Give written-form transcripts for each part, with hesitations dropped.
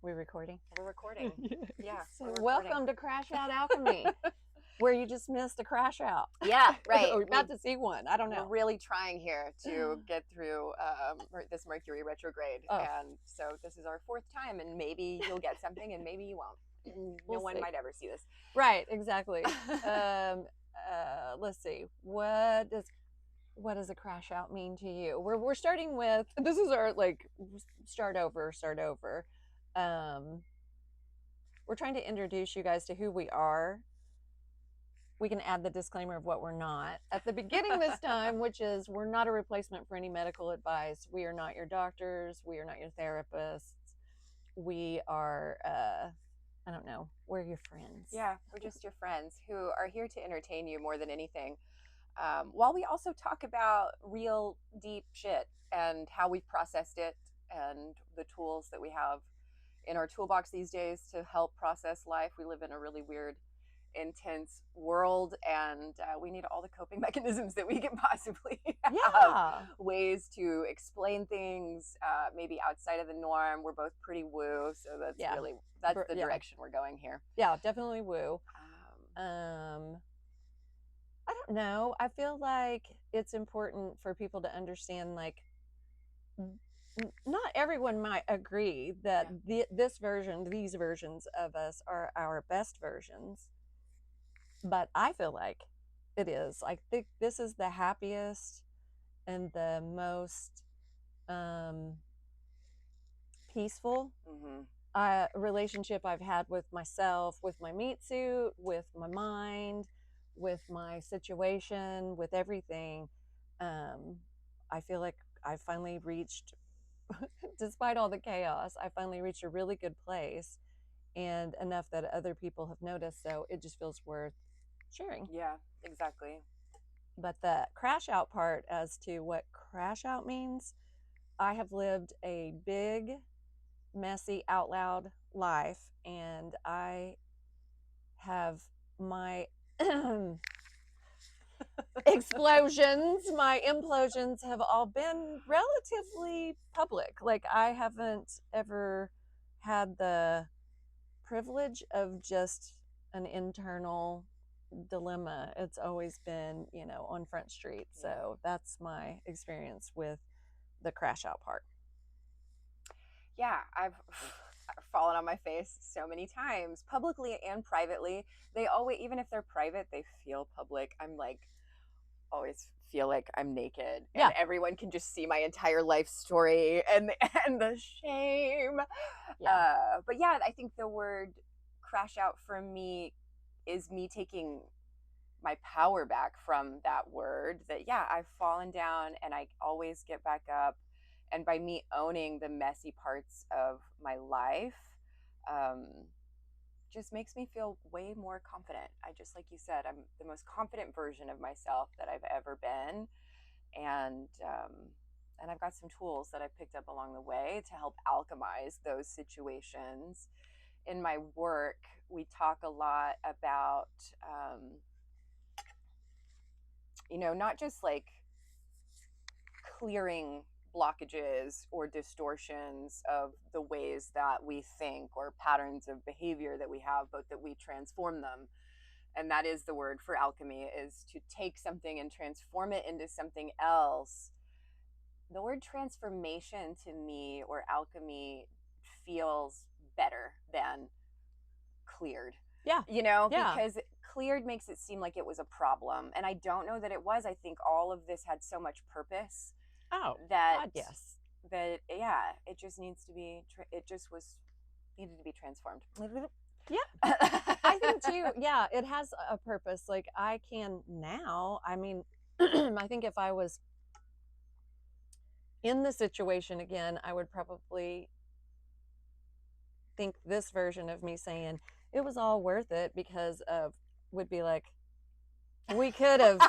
We're recording. We're recording. Yeah. So We're recording. welcome to Crash Out Alchemy, where you just missed a crash out. Yeah, right. We're about to see one. I don't We're know. really trying here to get through this Mercury retrograde. Oh. And so this is our fourth time, and maybe you'll get something and maybe you won't. No We'll one see. might ever see this. Right, exactly. Let's see. What does a crash out mean to you? We're starting with, this is our start over. We're trying to introduce you guys to who we are. We can add the disclaimer of what we're not at the beginning this time, which is we're not a replacement for any medical advice. We are not your doctors. We are not your therapists. We are, I don't know, we're your friends. Yeah, we're just your friends who are here to entertain you more than anything. While we also talk about real deep shit and how we've processed it and the tools that we have in our toolbox these days to help process life. We live in a really weird, intense world, and we need all the coping mechanisms that we can possibly have. Yeah. Ways to explain things, maybe outside of the norm. We're both pretty woo, so that's the direction we're going here. Yeah, definitely woo. I don't know. I feel like it's important for people to understand, like, not everyone might agree that these versions of us are our best versions, but I feel like it is. I think this is the happiest and the most peaceful relationship I've had with myself, with my meat suit, with my mind, with my situation, with everything. I feel like I finally reached, despite all the chaos, I finally reached a really good place, and enough that other people have noticed, so it just feels worth sharing. Yeah, exactly. But the crash out part, as to what crash out means, I have lived a big, messy, out loud life, and I have my explosions, my implosions have all been relatively public. Like, I haven't ever had the privilege of just an internal dilemma. It's always been, on Front Street. So that's my experience with the crash out part. Yeah, I've fallen on my face so many times, publicly and privately. They always, even if they're private, they feel public. I'm like, always feel like I'm naked, and everyone can just see my entire life story and the shame. But yeah, I think the word crash out for me is me taking my power back from that word. That I've fallen down and I always get back up, and by me owning the messy parts of my life, just makes me feel way more confident. I just, like you said, I'm the most confident version of myself that I've ever been. And I've got some tools that I've picked up along the way to help alchemize those situations. In my work, we talk a lot about, not just like clearing blockages or distortions of the ways that we think or patterns of behavior that we have, but that we transform them. And that is the word for alchemy, is to take something and transform it into something else. The word transformation to me, or alchemy, feels better than cleared. Yeah. Because cleared makes it seem like it was a problem. And I don't know that it was. I think all of this had so much purpose. Oh, that God, yes. That it just needs to be. Needed to be transformed. Yeah, I think too. Yeah, it has a purpose. Like, I can now. I mean, I think if I was in the situation again, I would probably think this version of me saying it was all worth it, because would be like, we could have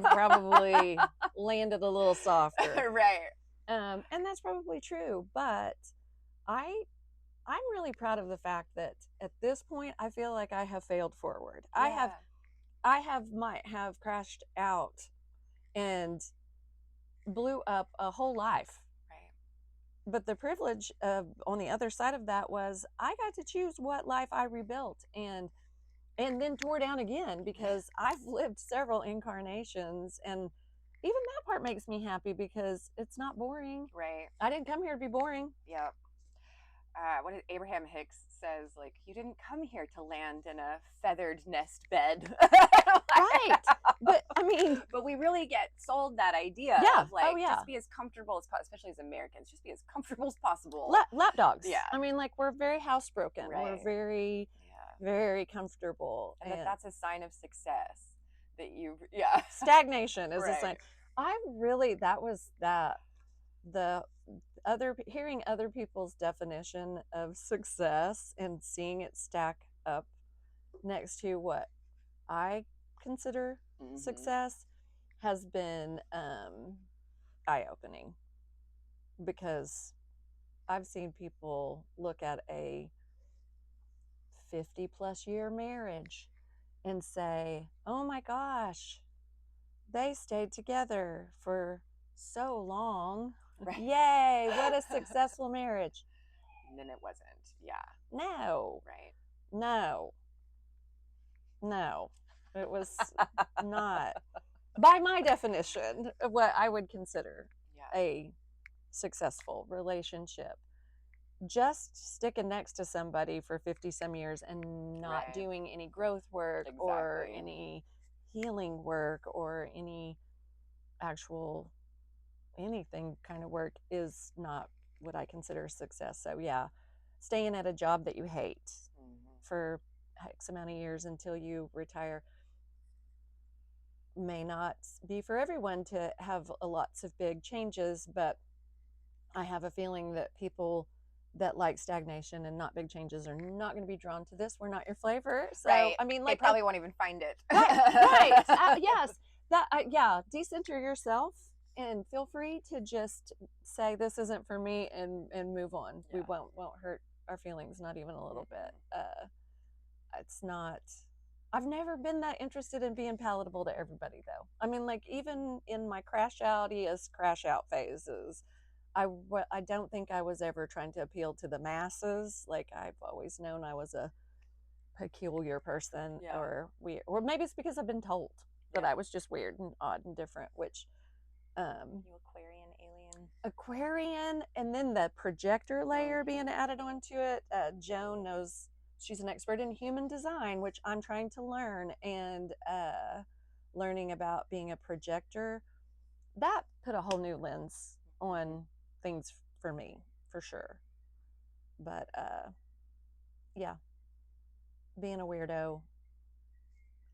probably landed a little softer. Right. And that's probably true, but I'm really proud of the fact that at this point I feel like I have failed forward. Yeah. I might have crashed out and blew up a whole life. Right. but the privilege of on the other side of that was I got to choose what life I rebuilt and then tore down again, because I've lived several incarnations, and even that part makes me happy because it's not boring. Right. I didn't come here to be boring. Yep. What is Abraham Hicks says, like, you didn't come here to land in a feathered nest bed. Right. But I mean, but we really get sold that idea Yeah. of like, Oh, yeah. just be as comfortable as possible, especially as Americans, just be as comfortable as possible. lap dogs. Yeah. I mean, like, we're very housebroken. We're Right. very, very comfortable. And that's a sign of success that you, yeah. Stagnation is a sign. Right. I really, that was that, the hearing other people's definition of success and seeing it stack up next to what I consider success has been eye-opening, because I've seen people look at a 50 plus year marriage and say, oh my gosh, they stayed together for so long. Right. Yay, what a successful marriage. And then it wasn't. Yeah. No. Right. No. It was not, by my definition, of what I would consider a successful relationship. Just sticking next to somebody for 50 some years and not doing any growth work or any healing work or any actual anything kind of work is not what I consider success. So yeah, staying at a job that you hate for X amount of years until you retire may not be for everyone to have lots of big changes, but I have a feeling that people that like stagnation and not big changes are not going to be drawn to this. We're not your flavor. So, I mean, like, they probably won't even find it. Right. Yes. That, yeah. Decenter yourself and feel free to just say, this isn't for me, and move on. We won't hurt our feelings. Not even a little bit. It's not, I've never been that interested in being palatable to everybody, though. I mean, like, even in my crash out phases, I don't think I was ever trying to appeal to the masses. Like, I've always known I was a peculiar person, or weird, or maybe it's because I've been told that I was just weird and odd and different, which you Aquarian, and then the projector layer being added onto it. Joan knows, she's an expert in human design, which I'm trying to learn, and learning about being a projector, that put a whole new lens on things for me, for sure. But yeah, being a weirdo,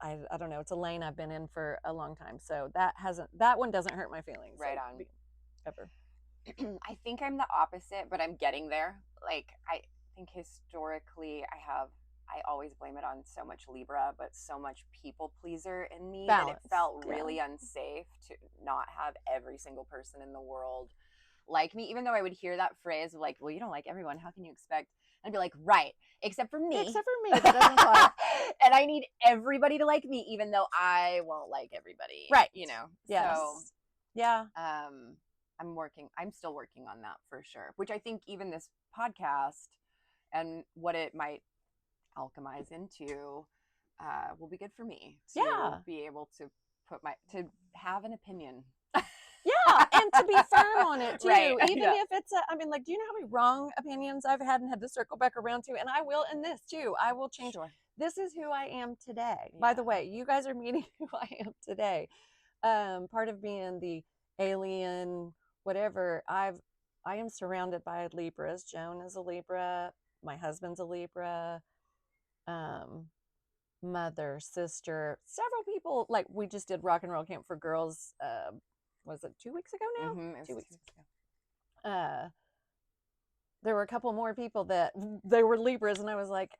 I don't know, it's a lane I've been in for a long time, so that one doesn't hurt my feelings right on ever. I think I'm the opposite, but I'm getting there. Like, I think historically I always blame it on so much Libra, but so much people pleaser in me that it felt really unsafe to not have every single person in the world like me, even though I would hear that phrase of like, well, you don't like everyone, how can you expect? And I'd be like, right, except for me. That doesn't apply. And I need everybody to like me, even though I won't like everybody. Right. You know? Yes. So, yeah. I'm still working on that for sure, which I think even this podcast and what it might alchemize into will be good for me to be able to to have an opinion. Yeah, and to be firm on it too. Right. Even if it's I mean, like, do you know how many wrong opinions I've had and had to circle back around to? And I will in this too. I will change. Sure. This is who I am today. By the way, you guys are meeting who I am today. Part of being the alien, whatever, I am surrounded by Libras. Joan is a Libra. My husband's a Libra. Mother, sister, several people. Like, we just did rock and roll camp for girls. Was it 2 weeks ago now? 2 weeks ago. There were a couple more people that they were Libras, and I was like,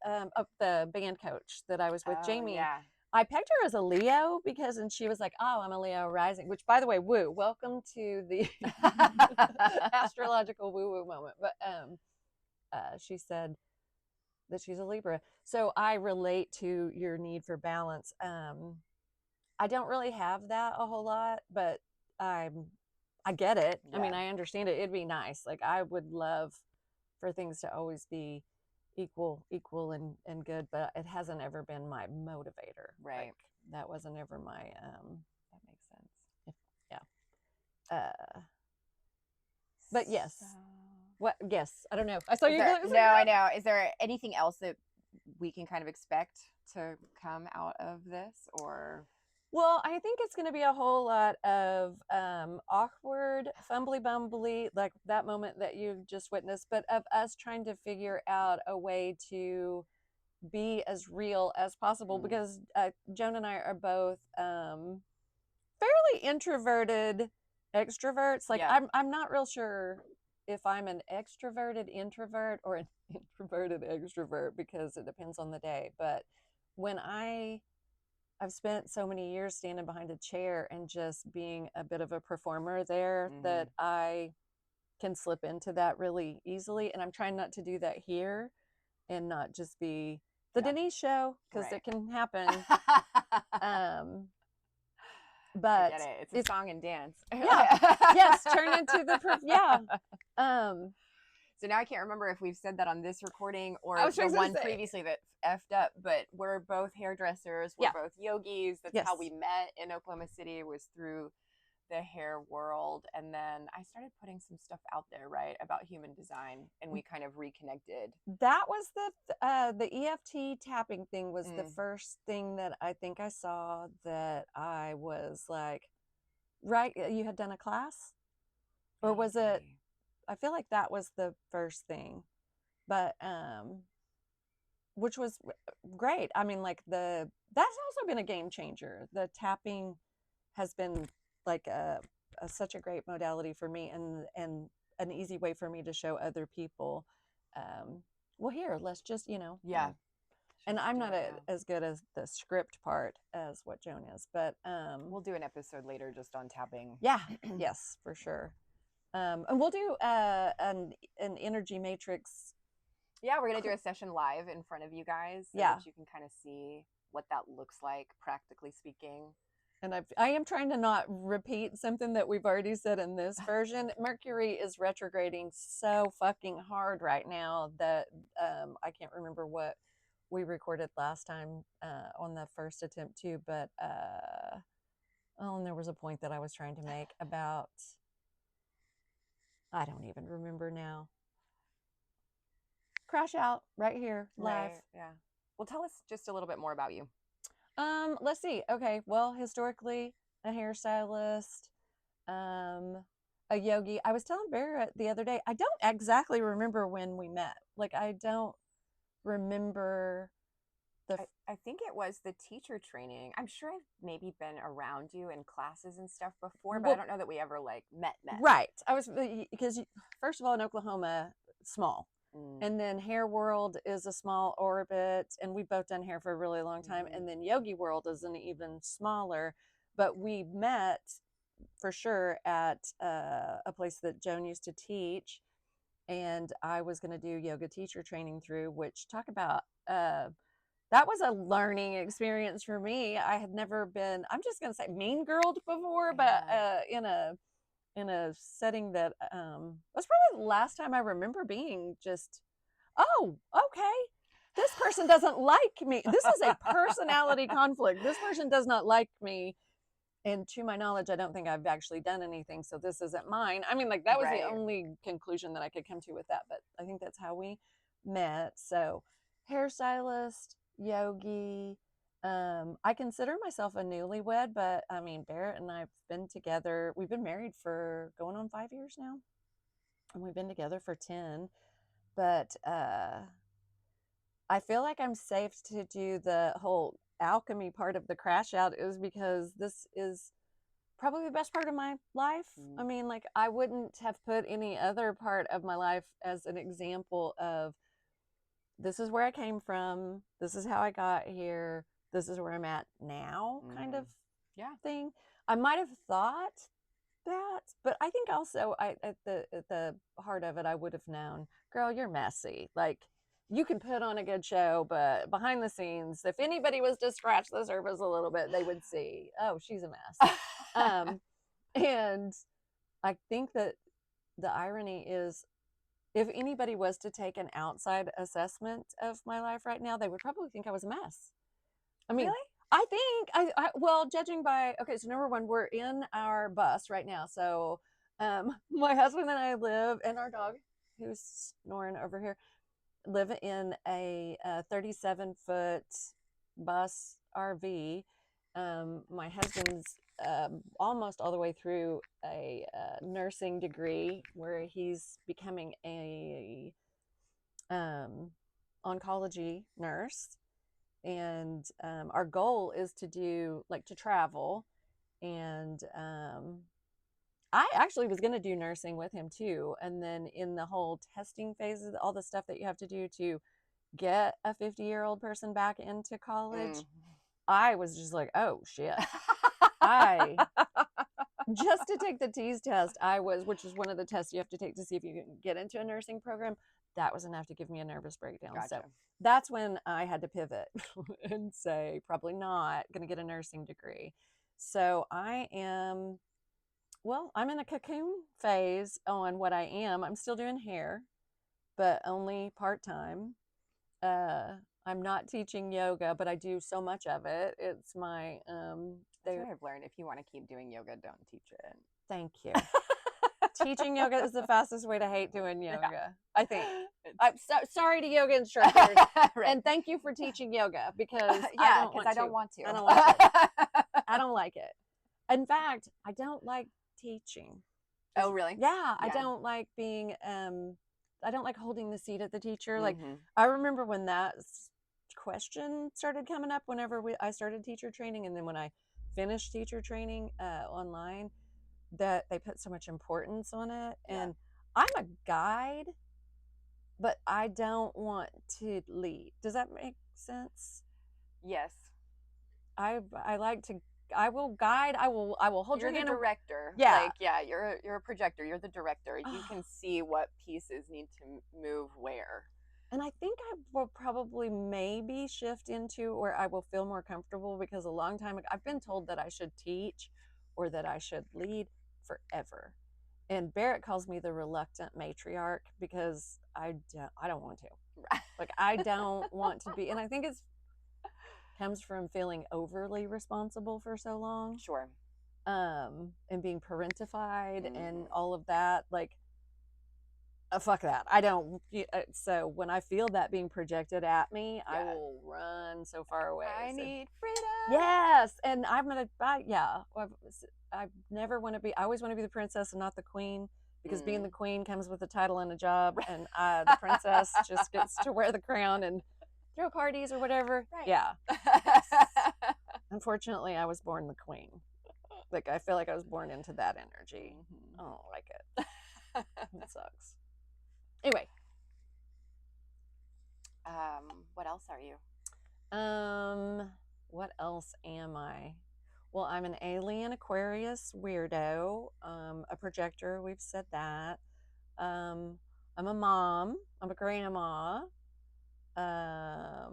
the band coach that I was with, Jamie. Yeah. I pegged her as a Leo and she was like, oh, I'm a Leo rising, which, by the way, woo, welcome to the astrological woo-woo moment. But she said that she's a Libra. So I relate to your need for balance. I don't really have that a whole lot, but I get it. I mean, Yeah. I understand it. It'd be nice. Like, I would love for things to always be equal and good, but it hasn't ever been my motivator. Right. Like, that wasn't ever my That makes sense. but yes. So- What? Yes. I don't know. I saw Is you. there, no, I know. Is there anything else that we can kind of expect to come out of this, or? Well, I think it's going to be a whole lot of awkward, fumbly bumbly, like that moment that you just witnessed, but of us trying to figure out a way to be as real as possible, because Joan and I are both fairly introverted extroverts. Like, Yeah. I'm not real sure if I'm an extroverted introvert or an introverted extrovert, because it depends on the day. But when I've spent so many years standing behind a chair and just being a bit of a performer there, that I can slip into that really easily. And I'm trying not to do that here and not just be the Denise show, because Right. it can happen. I But get it. It's a song and dance. Yeah. Yes. Turn into the yeah. So now I can't remember if we've said that on this recording or I was the trying to one say- previously that effed up, but we're both hairdressers. We're Yeah. both yogis. That's Yes. how we met in Oklahoma City, was through the hair world. And then I started putting some stuff out there, right, about human design, and we kind of reconnected. That was the EFT tapping thing was the first thing that I think I saw that I was like, right, you had done a class? Or was it, I feel like that was the first thing, but which was great. I mean, like, that's also been a game changer. The tapping has been like such a great modality for me, and an easy way for me to show other people, well, here, let's just, Yeah. And I'm not as good as the script part as what Joan is, but we'll do an episode later just on tapping. Yeah. Yes, for sure. And we'll do an energy matrix. Yeah, we're gonna do a session live in front of you guys, so that you can kind of see what that looks like, practically speaking. And I am trying to not repeat something that we've already said in this version. Mercury is retrograding so fucking hard right now that I can't remember what we recorded last time on the first attempt too, but and there was a point that I was trying to make about, I don't even remember now. Crash out right here live. Right, yeah. Well, tell us just a little bit more about you. Let's see. Okay. Well, historically, a hairstylist, a yogi. I was telling Barrett the other day, I don't exactly remember when we met. Like, I don't remember I think it was the teacher training. I'm sure I've maybe been around you in classes and stuff before, but I don't know that we ever like met. Right. I was, because first of all, in Oklahoma, small. And then Hair World is a small orbit, and we've both done hair for a really long time. And then Yogi World is an even smaller, but we met for sure at a place that Joan used to teach, and I was going to do yoga teacher training through, which, talk about, that was a learning experience for me. I had never been, I'm just going to say, mean girled before, but in a setting that was probably the last time I remember being just, oh, okay, this person doesn't like me. This is a personality conflict. This person does not like me. And to my knowledge, I don't think I've actually done anything, so this isn't mine. I mean, like, that was the only conclusion that I could come to with that, but I think that's how we met. So, hairstylist, yogi. I consider myself a newlywed, but I mean, Barrett and I've been together. We've been married for going on 5 years now, and we've been together for 10. But I feel like I'm safe to do the whole alchemy part of the crash out, is because this is probably the best part of my life. I mean, like, I wouldn't have put any other part of my life as an example of, this is where I came from, this is how I got here, this is where I'm at now, kind of thing. I might have thought that, but I think also at the heart of it, I would have known, girl, you're messy. Like, you can put on a good show, but behind the scenes, if anybody was to scratch the surface a little bit, they would see, oh, she's a mess. And I think that the irony is, if anybody was to take an outside assessment of my life right now, they would probably think I was a mess. I mean, Really? I think well, judging by, okay, so number one, we're in our bus right now. So my husband and I live, and our dog, who's snoring over here, live in a 37-foot bus RV. My husband's almost all the way through a nursing degree where he's becoming a oncology nurse. And our goal is to do, like, to travel. And I actually was going to do nursing with him too. And then in the whole testing phases, all the stuff that you have to do to get a 50-year-old person back into college, I was just like, oh shit. I just to take the TEAS test, which is one of the tests you have to take to see if you can get into a nursing program, that was enough to give me a nervous breakdown. Gotcha. So that's when I had to pivot and say, probably not going to get a nursing degree. So I'm in a cocoon phase on what I am. I'm still doing hair, but only part-time. I'm not teaching yoga, but I do so much of it. It's my That's what I've learned. If you want to keep doing yoga, don't teach it. Thank you. Teaching yoga is the fastest way to hate doing yoga, yeah. I think. I'm sorry to yoga instructors, right. And thank you for teaching yoga, because I don't want to. I don't like it. I don't like it. In fact, I don't like teaching. Oh, really? Yeah, I don't like being. I don't like holding the seat of the teacher. Like, I remember when that question started coming up whenever I started teacher training, and then when I finished teacher training online, that they put so much importance on it. And I'm a guide, but I don't want to lead. Does that make sense? Yes. I like to. I will guide. I will hold your hand. You're the director. Yeah. Like, you're a projector. You're the director. You can see what pieces need to move where. And I think I will probably maybe shift into where I will feel more comfortable, because a long time ago, I've been told that I should teach or that I should lead forever. And Barrett calls me the reluctant matriarch, because I don't want to. Like, I don't want to be. And I think it comes from feeling overly responsible for so long. Sure. And being parentified and all of that. Like, fuck that. I don't. So when I feel that being projected at me, I will run so far away. I need freedom. Yes. And I'm going to, I never want to be, I always want to be the princess and not the queen, because being the queen comes with a title and a job, and the princess just gets to wear the crown and throw parties or whatever. Right. Yeah. Unfortunately, I was born the queen. Like, I feel like I was born into that energy. I don't like it. It sucks. Anyway. What else are you? What else am I? Well, I'm an alien Aquarius weirdo, a projector. We've said that. I'm a mom. I'm a grandma. A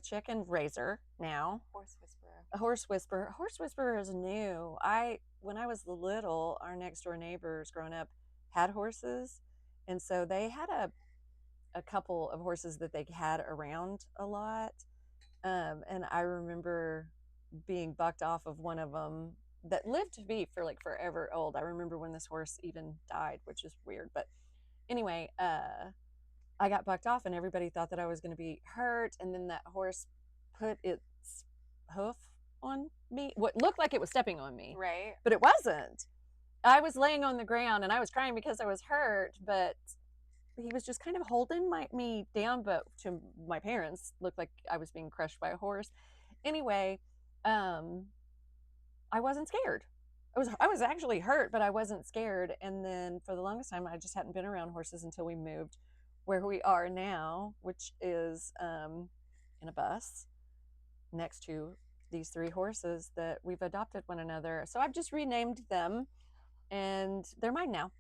chicken raiser now. Horse whisperer. A horse whisperer. Horse whisperer is new. When I was little, our next door neighbors growing up had horses, and so they had a couple of horses that they had around a lot. And I remember being bucked off of one of them that lived to be for like forever old. I remember when this horse even died, which is weird. But anyway, I got bucked off, and everybody thought that I was going to be hurt. And then that horse put its hoof on me, what looked like it was stepping on me. Right. But it wasn't. I was laying on the ground, and I was crying because I was hurt, but he was just kind of holding me down, but to my parents looked like I was being crushed by a horse. Anyway, I wasn't scared. I was actually hurt, but I wasn't scared. And then for the longest time, I just hadn't been around horses until we moved where we are now, which is in a bus next to these 3 horses that we've adopted one another. So I've just renamed them, and they're mine now.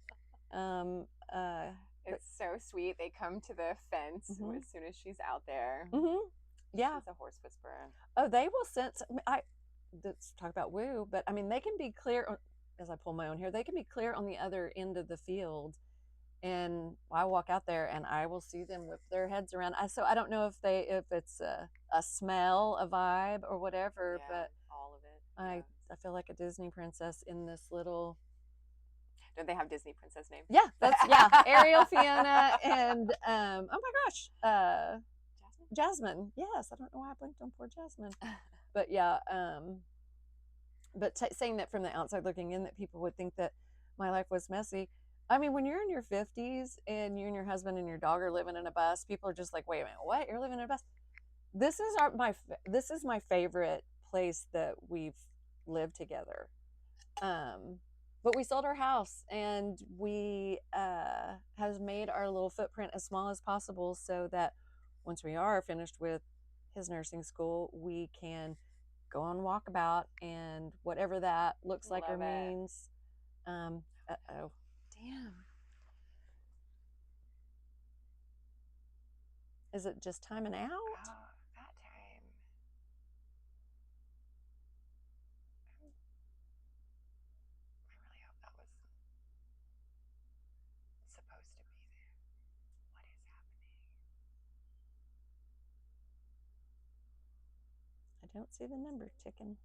It's so sweet. They come to the fence as soon as she's out there. Yeah. She's a horse whisperer. Oh, they will sense. Let's talk about woo, but I mean, they can be clear. as I pull my own hair, they can be clear on the other end of the field. And I walk out there and I will see them whip their heads around. So I don't know if it's a smell, a vibe, or whatever, but all of it. I feel like a Disney princess in this little. Don't they have Disney princess names? Yeah, that's Ariel, Fiona, and oh my gosh, Jasmine. Yes, I don't know why I blinked on poor Jasmine, but yeah, but saying that from the outside looking in, that people would think that my life was messy. I mean, when you're in your 50s and you and your husband and your dog are living in a bus, people are just like, "Wait a minute, what? You're living in a bus?" This is this is my favorite place that we've lived together. But we sold our house and we have made our little footprint as small as possible so that once we are finished with his nursing school, we can go on walkabout and whatever that looks like or Love it. means. Uh-oh. Damn. Is it just timing out? Oh, that time. I really hope that was supposed to be there. What is happening? I don't see the number ticking.